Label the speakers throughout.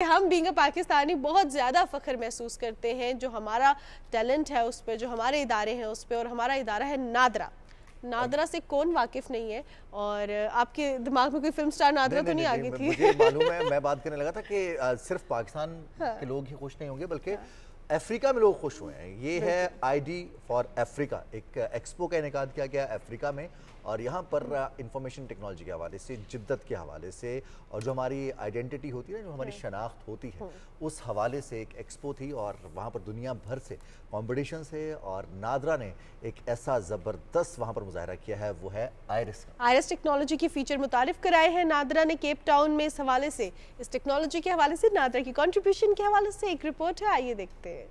Speaker 1: ہم being a Pakistani بہت زیادہ فخر محسوس کرتے ہیں جو ہمارا ٹیلنٹ ہے اس پہ، جو ہمارے ادارے ہیں اس پہ، اور ہمارا ادارہ ہے نادرا سے کون واقف نہیں ہے؟ اور آپ کے دماغ میں کوئی فلم سٹار نادرا تو نہیں آگئی تھی؟
Speaker 2: مجھے معلوم ہے، میں بات کرنے لگا تھا کہ صرف پاکستان کے لوگ ہی خوش نہیں ہوں گے بلکہ افریقہ میں لوگ خوش ہوئے ہیں۔ یہ ہے آئی ڈی فار افریقہ، ایک ایکسپو کا انعقاد کیا گیا افریقہ میں، اور یہاں پر انفارمیشن ٹیکنالوجی کے حوالے سے، جدت کے حوالے سے، اور جو ہماری آئیڈینٹی ہوتی ہے، جو ہماری شناخت ہوتی ہے، اس حوالے سے ایک ایکسپو تھی، اور وہاں پر دنیا بھر سے کمپٹیشن سے، اور نادرا نے ایک ایسا زبردست وہاں پر مظاہرہ کیا ہے، وہ ہے
Speaker 1: آئرس ٹیکنالوجی کی فیچر متعارف کرائے ہیں نادرا نے کیپ ٹاؤن میں۔ اس حوالے سے، اس ٹیکنالوجی کے حوالے سے، نادرا کی کنٹریبیوشن کے حوالے سے ایک رپورٹ ہے، آئیے دیکھتے ہیں۔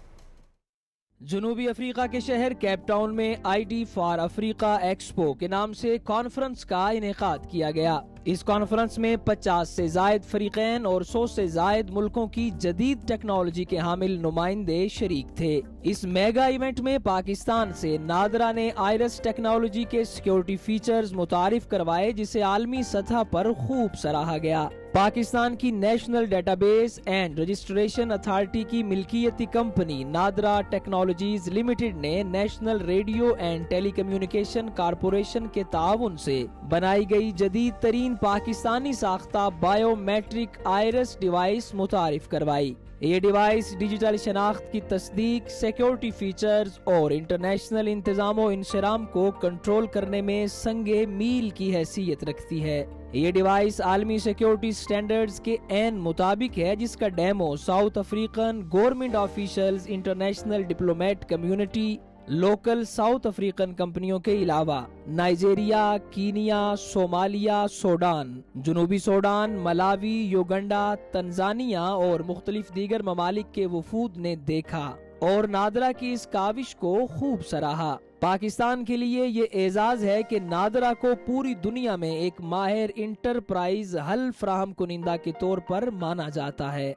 Speaker 3: جنوبی افریقہ کے شہر کیپ ٹاؤن میں I D for Africa expo کے نام سے کانفرنس کا انعقاد کیا گیا۔ اس کانفرنس میں 50 سے زائد فریقین اور 100 سے زائد ملکوں کی جدید ٹیکنالوجی کے حامل نمائندے شریک تھے۔ اس میگا ایونٹ میں پاکستان سے نادرا نے آئرس ٹیکنالوجی کے سیکیورٹی فیچرز متعارف کروائے، جسے عالمی سطح پر خوب سراہا گیا۔ پاکستان کی national database and registration authority کی ملکیتی کمپنی نادرا ٹیکنالوجیز لمیٹڈ نے national radio and telecommunication corporation کے تعاون سے بنائی گئی جدید ترین پاکستانی ساختہ بائیو میٹرک آئرس ڈیوائس متعارف کروائی۔ یہ ڈیوائس ڈیجیٹل شناخت کی تصدیق، سیکیورٹی فیچرز اور انٹرنیشنل انتظام و انصرام کو کنٹرول کرنے میں سنگ میل کی حیثیت رکھتی ہے۔ یہ ڈیوائس عالمی سیکیورٹی سٹینڈرڈز کے عین مطابق ہے، جس کا demo South African government officials, international diplomat community, local South African کمپنیوں کے علاوہ نائجیریا، کینیا، صومالیہ، سوڈان، جنوبی سوڈان، ملاوی، یوگنڈا، تنزانیہ اور مختلف دیگر ممالک کے وفود نے دیکھا اور نادرا کی اس کاوش کو خوب سراہا۔ پاکستان کے لیے یہ اعزاز ہے کہ نادرا کو پوری دنیا میں ایک ماہر انٹرپرائز حل فراہم کنندہ کے طور پر مانا جاتا ہے۔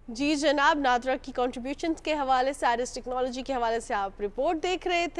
Speaker 1: جی جناب، نادرا کی کنٹریبیوشنز کے حوالے سے، آئرس ٹیکنالوجی کے حوالے سے آپ رپورٹ دیکھ رہے تھے۔